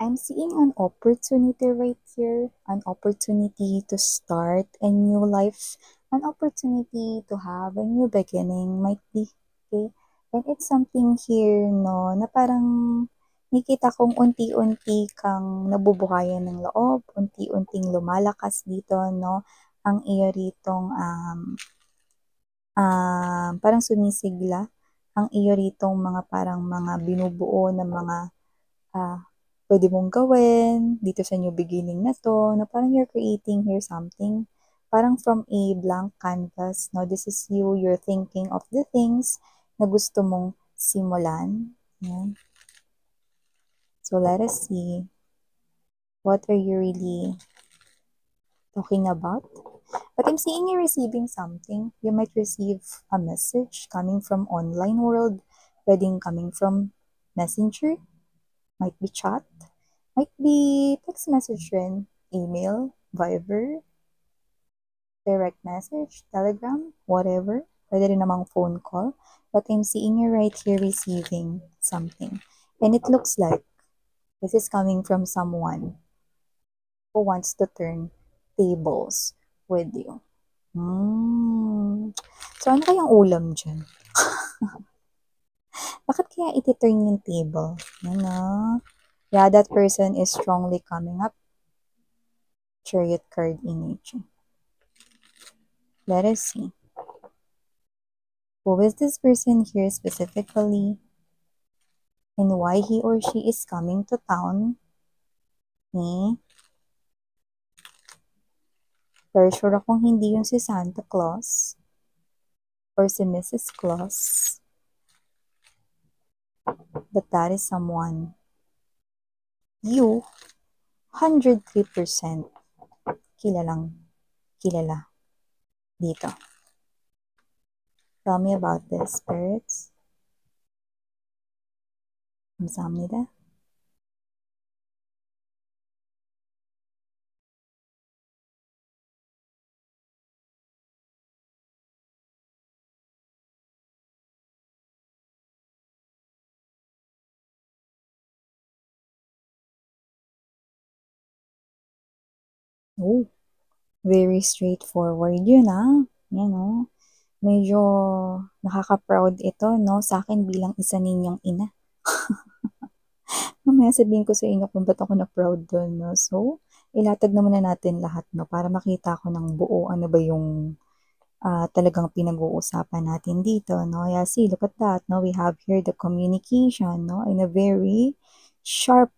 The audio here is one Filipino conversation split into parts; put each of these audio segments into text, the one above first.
I'm seeing an opportunity right here, an opportunity to start a new life, an opportunity to have a new beginning, might be, okay? And it's something here, no, na parang nakita kong unti-unti kang nabubuhayan ng loob, unti-unting lumalakas dito, no, ang iyo ritong parang sumisigla, ang iyo ritong mga parang mga binubuo ng mga ah, pwede mong gawin dito sa new beginning na to, na parang you're creating here something, parang from a blank canvas, no? This is you, you're thinking of the things na gusto mong simulan. Yan. So let us see, what are you really talking about? But I'm seeing you receiving something. You might receive a message coming from online world, pwedeng coming from messenger, might be chat, might be text message rin, email, Viber, direct message, Telegram, whatever. Pwede rin namang phone call. But I'm seeing you right here receiving something. And it looks like this is coming from someone who wants to turn tables with you. So, ano kayang ulam dyan? Bakit kaya iti-turn yung table? Yan na. Yeah, that person is strongly coming up. Chariot card energy. Let us see. Who is this person here specifically? And why he or she is coming to town? Pero sure akong hindi yun si Santa Claus or si Mrs. Claus. But that is someone you 103% kilalang kilala dito. Tell me about this, spirits. 감사합니다. Oh, very straightforward yun Yan Medyo nakaka-proud ito, no? Sa akin bilang isa ninyong ina. Mamaya sabihin ko sa inyo kung ba't ako na-proud doon, no? So, ilatag na muna natin lahat, no? Para makita ko ng buo ano ba yung talagang pinag-uusapan natin dito, no? Yeah, see, look at that, no? We have here the communication, no? In a very sharp,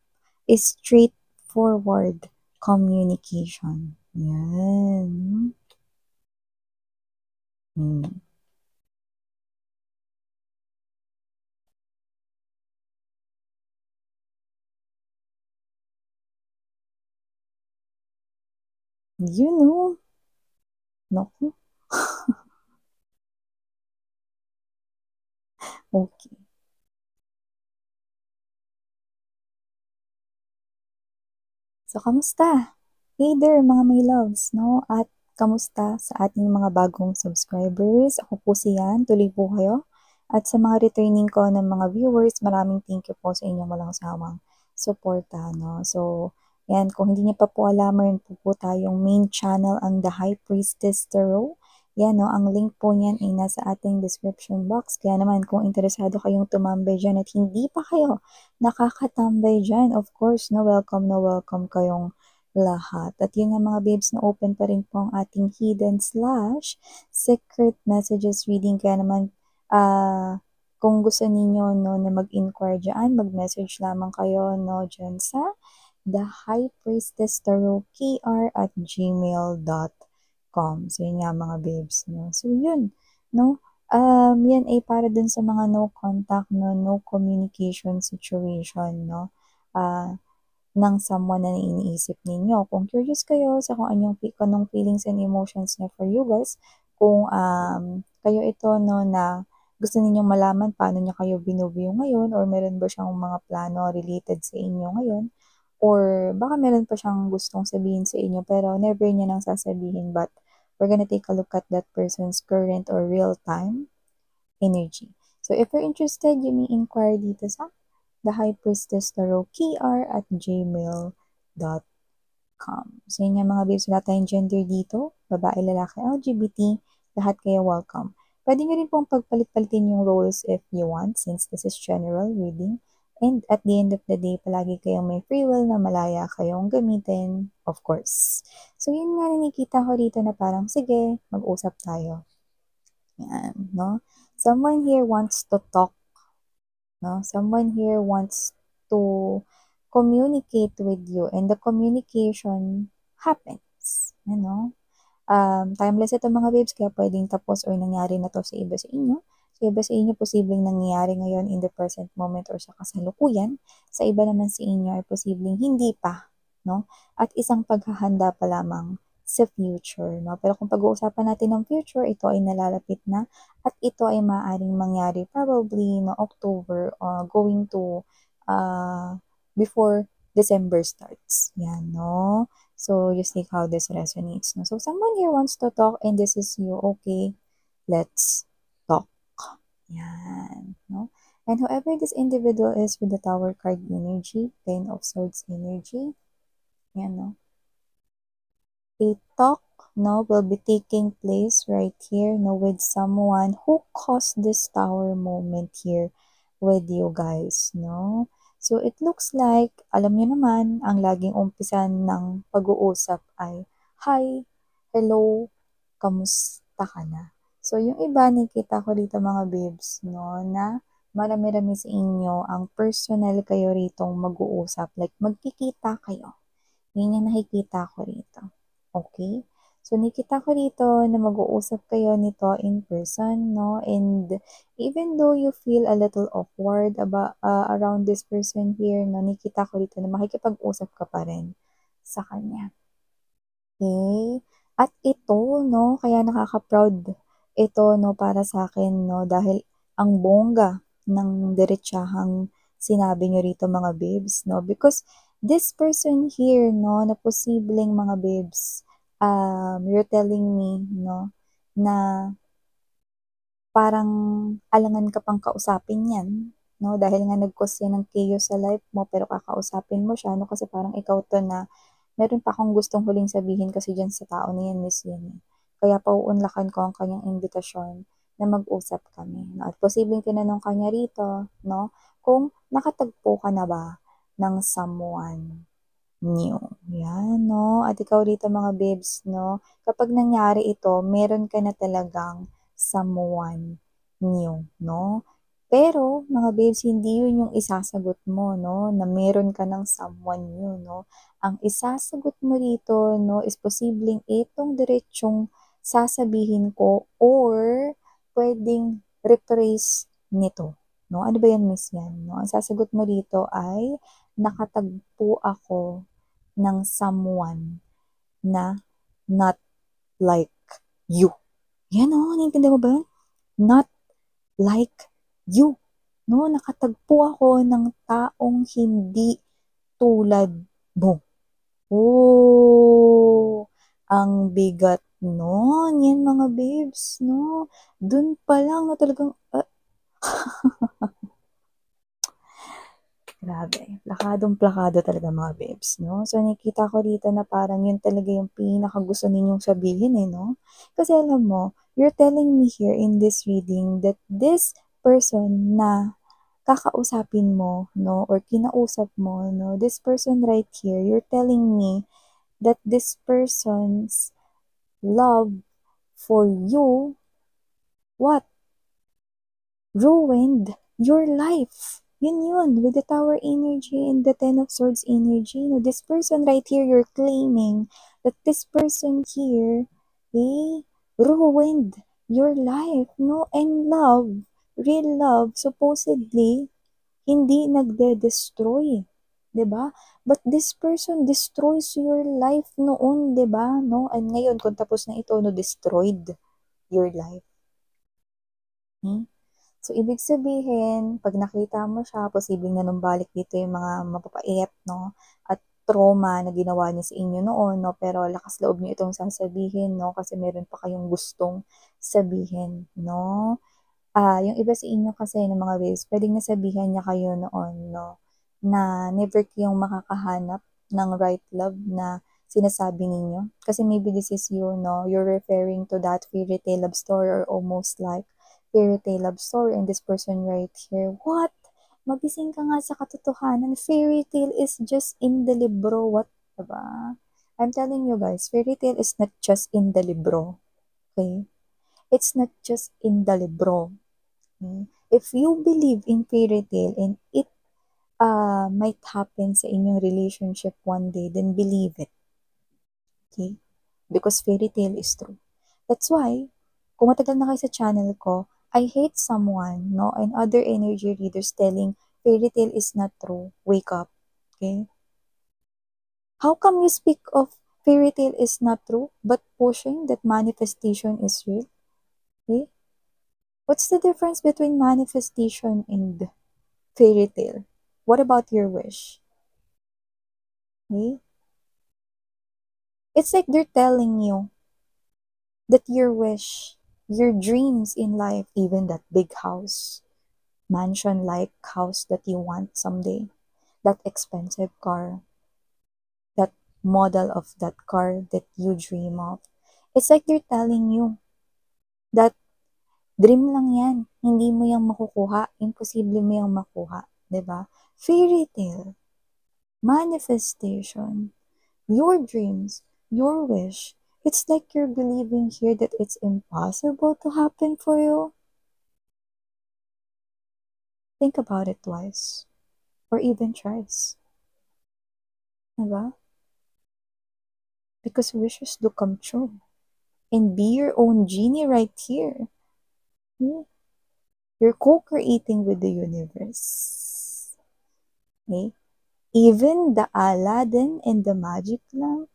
straightforward communication. Yan. Hmm. You know, naku. Okay. So, kamusta? Hey there, mga my loves, no? At kamusta sa ating mga bagong subscribers? Ako po si Yan, tuloy po kayo. At sa mga returning ko ng mga viewers, maraming thank you po sa inyong walang sawang suporta, no? So, yan, kung hindi niyo pa po alam, meron po tayong main channel, ang The High Priestess Tarot. Yan, no? Ang link po niyan ay nasa ating description box. Kaya naman, kung interesado kayong tumambay dyan at hindi pa kayo nakakatambay dyan, of course, na welcome kayong lahat. At yun nga mga babes, na open pa rin po ang ating hidden slash secret messages reading. Kaya naman, kung gusto ninyo no, na mag-inquire dyan, mag-message lamang kayo no, dyan sa The High Priestess Tarot KR at gmail.com. So yun nga mga babes. No? So yun, no? Yan ay para dun sa mga no contact, no communication situation, no? Ng someone na iniisip ninyo. Kung curious kayo sa kung anong feelings and emotions niya for you guys, kung kayo ito, no, na gusto ninyong malaman paano niya kayo binubuyo ngayon, or meron ba siyang mga plano related sa inyo ngayon, or baka meron pa siyang gustong sabihin sa inyo pero never niya nang sasabihin, but we're gonna take a look at that person's current or real-time energy. So, if you're interested, you may inquire dito sa thehighpriestesstarotKR@gmail.com. So yun yung mga babes, wala tayong gender dito, babae, lalaki, LGBT, lahat kayo welcome. Pwede nyo rin pong pagpalit-palitin yung roles if you want, since this is general reading. And at the end of the day, palagi kayong may free will na malaya kayong gamitin, of course. So yun nga nakikita ko dito na parang, sige, mag-usap tayo. Yan, no? Someone here wants to talk, no? Someone here wants to communicate with you, and the communication happens, ano? Timeless ito mga babes, kaya pwedeng tapos or nangyari na to sa iba sa inyo. Sa iba sa inyo, posibleng nangyayari ngayon in the present moment or sa kasalukuyan. Sa iba naman sa inyo ay posibleng hindi pa, no? At isang paghahanda pa lamang sa future, no? Pero kung pag-uusapan natin ng future, ito ay nalalapit na at ito ay maaaring mangyari probably no October going to before December starts. Yan, no? So, you see how this resonates, no? So, someone here wants to talk and this is you. Okay, let's talk. Yan, no? And whoever this individual is with the Tower card energy, Ten of Swords energy, yan, no? A talk, no, will be taking place right here, no, with someone who caused this Tower moment here with you guys, no? So, it looks like, alam nyo naman, ang laging umpisan ng pag-uusap ay, hi, hello, kamusta ka na? So, yung iba, nakita ko dito mga babes, no, na marami-rami sa inyo, ang personal kayo ritong mag-uusap, like magkikita kayo. Yun yung nakikita ko rito. Okay? So, nakita ko dito na mag-uusap kayo nito in person, no? And even though you feel a little awkward about, around this person here, no? Nakita ko dito na makikipag-usap ka pa rin sa kanya. Okay? At ito, no? Kaya nakaka-proud ito, no? Para sa akin, no? Dahil ang bongga ng diretsahang sinabi nyo rito, mga babes, no? Because this person here, no? Na posibleng mga babes, you're telling me, no, na parang alangan ka pang kausapin yan, no, dahil nga nag-cause yan ng chaos sa life mo, pero kakausapin mo siya, no, kasi parang ikaw to na, meron pa akong gustong huling sabihin kasi dyan sa tao na yan, Miss Yan. Kaya pauunlakan ko ang kanyang imbitasyon na mag-usap kami, no, at posibleng tinanong kanya rito, no, kung nakatagpo ka na ba ng someone new. Yan, no? At ikaw rito mga babes, no? Kapag nangyari ito, meron ka na talagang someone new, no? Pero, mga babes, hindi yun yung isasagot mo, no? Na meron ka ng someone new, no? Ang isasagot mo rito, no, is posibleng itong diretsong sasabihin ko or pwedeng replace nito. No? Ano ba yan, Miss Yan? No? Ang sasagot mo rito ay nakatagpo ako ng someone na not like you. Yan o, naiintindihan mo ba? Not like you. No, nakatagpo ako ng taong hindi tulad mo. Oh, ang bigat nun. Yan mga babes, no? Dun pa lang na talagang, grabe, plakadong-plakado talaga mga babes, no? So, nakita ko dito na parang yun talaga yung pinakagusto ninyong sabihin, no? Kasi alam mo, you're telling me here in this reading that this person na kakausapin mo, no? Or kinausap mo, no? This person right here, you're telling me that this person's love for you, what? Ruined your life. Yun, with the Tower energy and the Ten of Swords energy. No, this person right here, you're claiming that this person here, ruined your life, no? And love, real love, supposedly, hindi nagde-destroy. 'Di ba? But this person destroys your life noon, 'di ba? No? And ngayon, kung tapos na ito, no, destroyed your life. So, ibig sabihin, pag nakita mo siya, posibleng nanumbalik dito yung mga mapapait, no? At trauma na ginawa niya sa inyo noon, no? Pero lakas loob niyo itong sasabihin, no? Kasi meron pa kayong gustong sabihin, no? Yung iba sa inyo kasi ng mga babes, pwedeng nasabihan niya kayo noon, no, na never kayong makakahanap ng right love na sinasabi ninyo. Kasi maybe this is you, no, you're referring to that fairy tale love story or almost like fairy tale love story and this person right here. What? Magising ka nga sa katotohanan. Fairy tale is just in the libro. What? Diba? I'm telling you guys, fairy tale is not just in the libro. Okay? It's not just in the libro. Okay? If you believe in fairy tale and it might happen sa inyong relationship one day, then believe it. Okay? Because fairy tale is true. That's why, kung matagal na kayo sa channel ko, I hate someone, no, and other energy readers telling fairy tale is not true. Wake up. Okay? How come you speak of fairy tale is not true, but pushing that manifestation is real? Okay? What's the difference between manifestation and fairy tale? What about your wish? Okay? It's like they're telling you that your wish, your dreams in life, even that big house, mansion-like house that you want someday, that expensive car, that model of that car that you dream of. It's like they're telling you that dream lang yan. Hindi mo yung makukuha. Imposible mo yung makuha. 'Di ba? Fairy tale, manifestation, your dreams, your wish. It's like you're believing here that it's impossible to happen for you. Think about it twice. Or even thrice. 'Di ba? Because wishes do come true. And be your own genie right here. You're co-creating with the universe. Okay? Even the Aladdin and the magic lamp,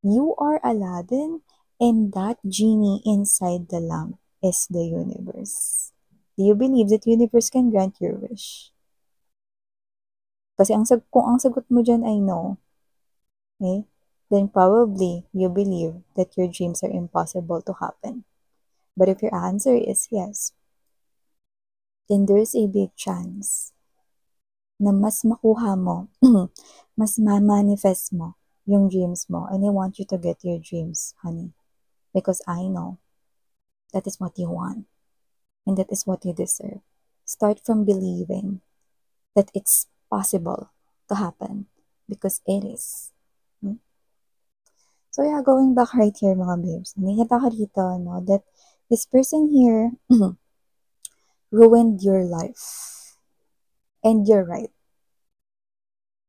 you are Aladdin and that genie inside the lamp is the universe. Do you believe that universe can grant your wish? Kasi kung ang sagot mo dyan ay no, okay, then probably you believe that your dreams are impossible to happen. But if your answer is yes, then there's a big chance na mas makuha mo, mas ma-manifest mo yung dreams mo. And I want you to get your dreams, honey. Because I know that is what you want. And that is what you deserve. Start from believing that it's possible to happen. Because it is. So yeah, going back right here mga babes. Nakikita ko dito, no, that this person here ruined your life. And you're right.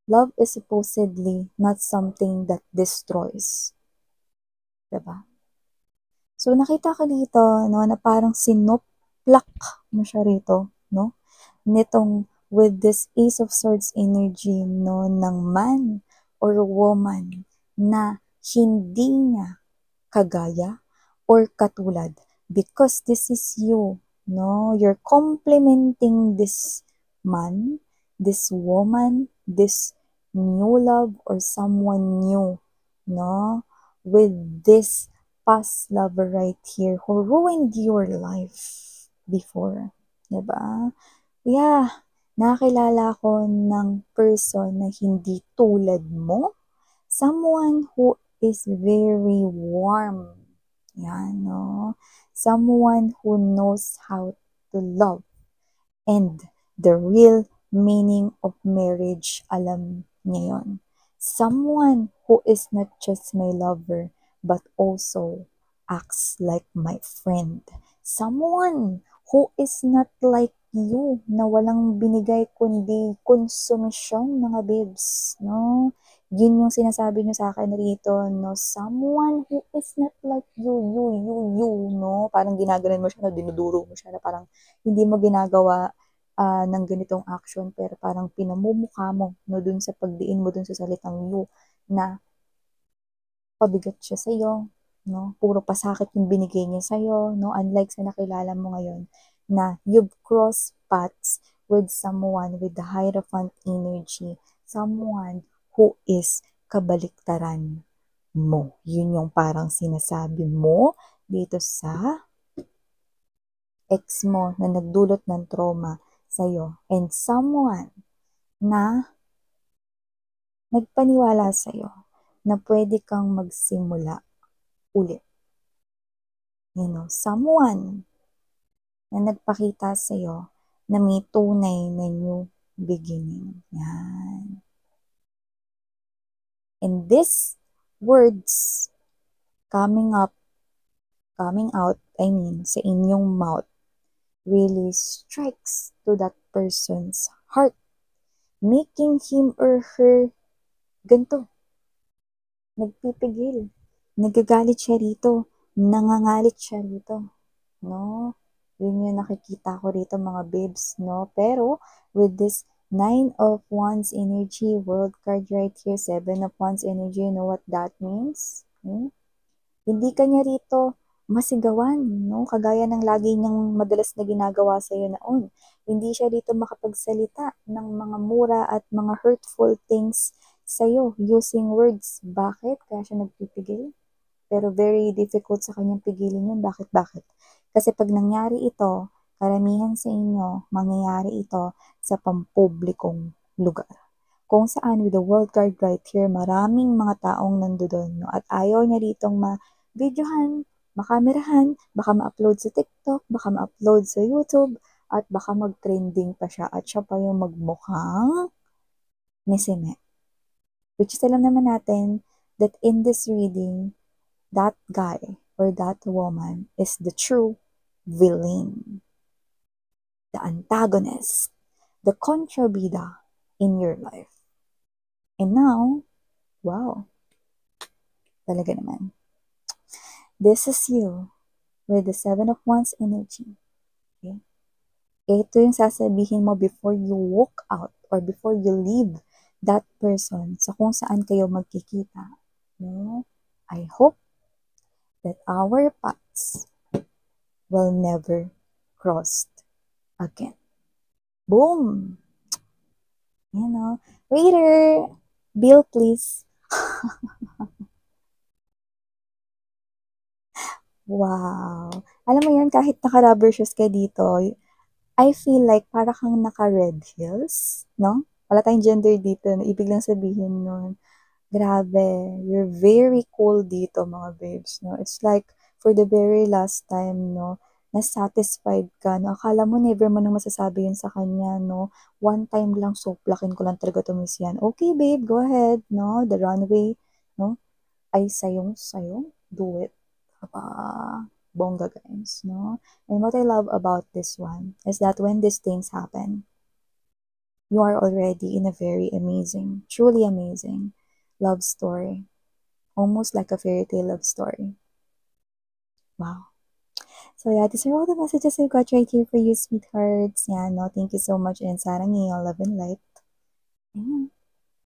Love is supposedly not something that destroys. Diba? So, nakita ko dito, no, na parang sinuplak mo siya rito, no? Nitong with this Ace of Swords energy, no, ng man or woman na hindi niya kagaya or katulad because this is you, no? You're complementing this man, this woman, this new love or someone new, no? With this past lover right here who ruined your life before. Diba? Yeah, nakilala ko ng person na hindi tulad mo. Someone who is very warm. Yan, no? Someone who knows how to love. And the real meaning of marriage, alam niya yun. Someone who is not just my lover, but also acts like my friend. Someone who is not like you, na walang binigay kundi konsumisyon, mga babes, no? Yun yung sinasabi nyo sa akin rito, no? Someone who is not like you, no? Parang ginaganon mo siya, no? Dinuduro mo siya, na parang hindi mo ginagawa ng ganitong action, pero parang pinamumukha mo, no, dun sa pagdiin mo dun sa salitang you, na pabigat siya sa'yo, no, puro pasakit yung binigay niya sa'yo, no, unlike sa nakilala mo ngayon, na you've crossed paths with someone with the Hierophant energy, someone who is kabaliktaran mo. Yun yung parang sinasabi mo dito sa ex mo na nagdulot ng trauma sa'yo and someone na nagpaniwala sa'yo na pwede kang magsimula ulit. Someone na nagpakita sa'yo na may tunay na new beginning. Yan. And these words coming out, sa inyong mouth, really strikes to that person's heart, making him or her ganito, nagpipigil, nagagalit siya rito, nangangalit siya rito, no? Yun yung nakikita ko rito mga babes, no? Pero, with this 9 of Wands energy, World card right here, 7 of Wands energy, you know what that means? Hindi kanya rito masigawan, no? Kagaya ng lagi niyang madalas na ginagawa sa'yo noon. Hindi siya rito makapagsalita ng mga mura at mga hurtful things sa'yo using words. Bakit? Kaya siya nagpipigil? Pero very difficult sa kanyang pigilin yun. Bakit? Kasi pag nangyari ito, karamihan sa inyo, mangyayari ito sa pampublikong lugar. Kung saan with the world card right here, maraming mga taong nandoon, no? At ayaw niya ditong ma-videohan, makamerahan, baka ma-upload sa TikTok, baka ma-upload sa YouTube, at baka mag-trending pa siya at siya pa yung magmukhang nisime. Which is alam naman natin that in this reading, that guy or that woman is the true villain, the antagonist, the kontrabida in your life. And now, wow, talaga naman. This is you with the 7 of Wands energy. Okay? Ito yung sasabihin mo before you walk out or before you leave that person sa kung saan kayo magkikita. No? I hope that our paths will never cross again. Boom! Waiter! Bill, please. Wow! Alam mo yun, kahit naka-rubber shoes ka dito, I feel like para kang naka-red heels, no? Wala tayong gender dito, no? Ibig lang sabihin nun, grabe, you're very cool dito, mga babes, no? It's like, for the very last time, no, na-satisfied ka, no? Akala mo never mo nang masasabi yun sa kanya, no? One time lang, suplakin ko lang talaga tumis yan. Okay, babe, go ahead, no? The runway, no? Ay sayong-sayong, do it. Bongga, guys, no? And what I love about this one is that when these things happen, you are already in a very amazing, truly amazing love story. Almost like a fairy tale love story. Wow. So yeah, these are all the messages I've got right here for you, sweethearts. Yeah, no, thank you so much and sarang love and light. Yeah.